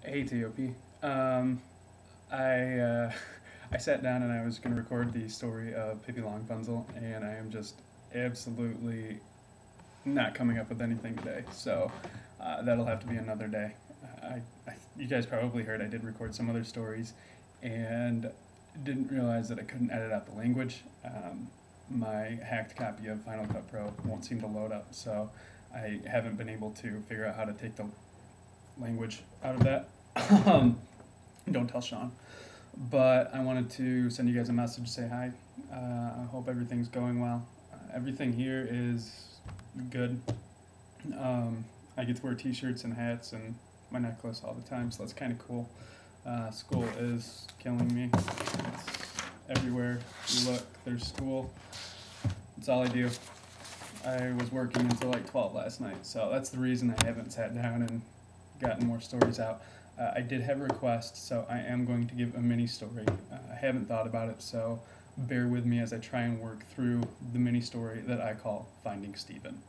Hey T.O.P. I I sat down and I was going to record the story of Pippi Longpunzel, and I am just absolutely not coming up with anything today. So that'll have to be another day. You guys probably heard I did record some other stories, and didn't realize that I couldn't edit out the language. My hacked copy of Final Cut Pro won't seem to load up, so I haven't been able to figure out how to take the language out of that. Don't tell Sean. But I wanted to send you guys a message, say hi. I hope everything's going well. Everything here is good. I get to wear t-shirts and hats and my necklace all the time, so that's kind of cool. School is killing me. It's everywhere you look, there's school. That's all I do. I was working until like 12 last night, so that's the reason I haven't sat down and gotten more stories out. I did have a request, so I am going to give a mini story. I haven't thought about it, so bear with me as I try and work through the mini story that I call Finding Stephen.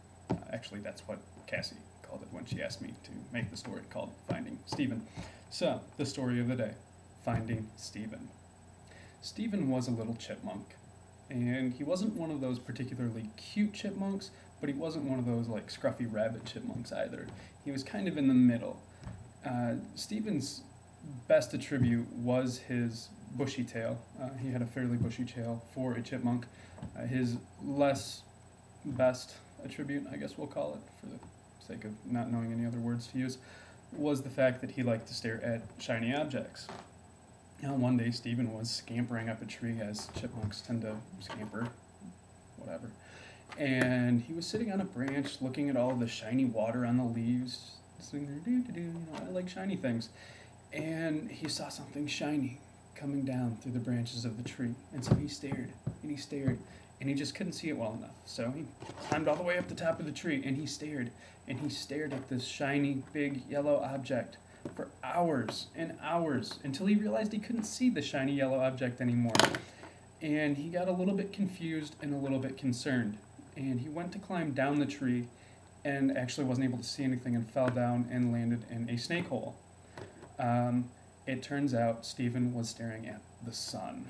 Actually, that's what Cassey called it when she asked me to make the story called Finding Stephen. So, the story of the day, Finding Stephen. Stephen was a little chipmunk, and he wasn't one of those particularly cute chipmunks, but he wasn't one of those like scruffy rabbit chipmunks either. He was kind of in the middle. Stephen's best attribute was his bushy tail. He had a fairly bushy tail for a chipmunk. His less best attribute, I guess we'll call it, for the sake of not knowing any other words to use, was the fact that he liked to stare at shiny objects. Now, one day Stephen was scampering up a tree, as chipmunks tend to scamper, whatever. And he was sitting on a branch looking at all the shiny water on the leaves, sitting there, I like shiny things. And he saw something shiny coming down through the branches of the tree. And so he stared, and he stared, and he just couldn't see it well enough. So he climbed all the way up the top of the tree, and he stared at this shiny, big, yellow object for hours and hours, until he realized he couldn't see the shiny yellow object anymore. And he got a little bit confused and a little bit concerned. And he went to climb down the tree and actually wasn't able to see anything and fell down and landed in a snake hole. It turns out Stephen was staring at the sun.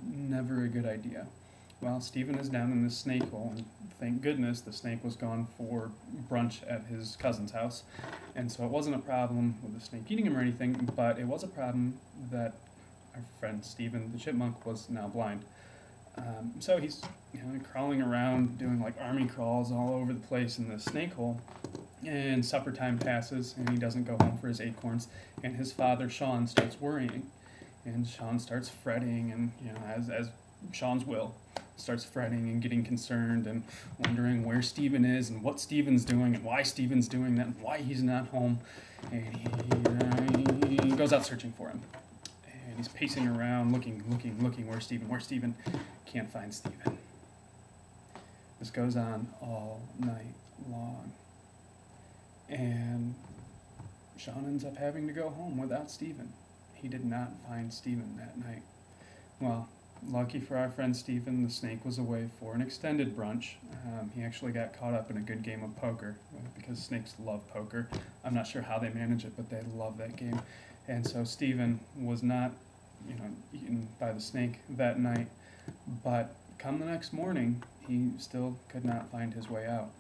Never a good idea. Well, Stephen is down in this snake hole, and thank goodness the snake was gone for brunch at his cousin's house. And so it wasn't a problem with the snake eating him or anything, but it was a problem that our friend Stephen the chipmunk was now blind. So he's crawling around, doing like army crawls all over the place in the snake hole. And supper time passes, and he doesn't go home for his acorns. And his father, Sean, starts worrying. And Sean starts fretting, and as Sean's will, starts fretting and getting concerned and wondering where Stephen is and what Stephen's doing and why Stephen's doing that and why he's not home. And he goes out searching for him. And he's pacing around, looking, where's Stephen? Can't find Stephen. This goes on all night long. And Sean ends up having to go home without Stephen. He did not find Stephen that night. Well, lucky for our friend Stephen, the snake was away for an extended brunch. He actually got caught up in a good game of poker, because snakes love poker. I'm not sure how they manage it, but they love that game. And so Stephen was not, eaten by the snake that night. But come the next morning, he still could not find his way out.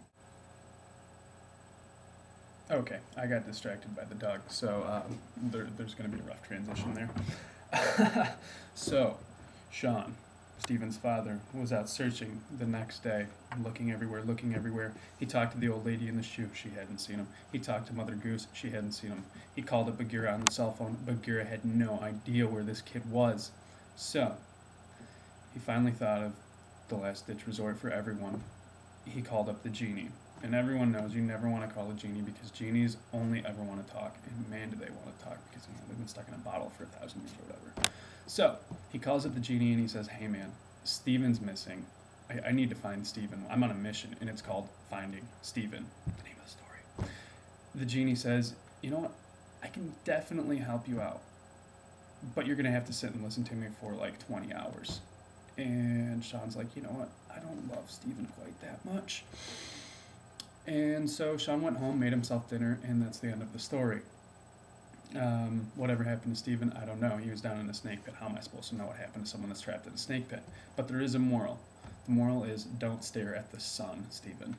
Okay, I got distracted by the dog, so there's going to be a rough transition there. So, Sean, Stephen's father, was out searching the next day, looking everywhere. He talked to the old lady in the shoe, she hadn't seen him. He talked to Mother Goose, she hadn't seen him. He called up Bagheera on the cell phone. Bagheera had no idea where this kid was. So, he finally thought of the last-ditch resort for everyone. He called up the genie. And everyone knows you never want to call a genie, because genies only ever want to talk. And man, do they want to talk, because they've been stuck in a bottle for 1,000 years or whatever. So, he calls up the genie and he says, hey man, Stephen's missing. I need to find Stephen. I'm on a mission, and it's called Finding Stephen, the name of the story. The genie says, you know what, I can definitely help you out, but you're going to have to sit and listen to me for like 20 hours. And Sean's like, you know what, I don't love Stephen quite that much. And so Sean went home, made himself dinner, and that's the end of the story. Whatever happened to Stephen, I don't know. He was down in a snake pit. How am I supposed to know what happened to someone that's trapped in a snake pit? But there is a moral. The moral is don't stare at the sun, Stephen.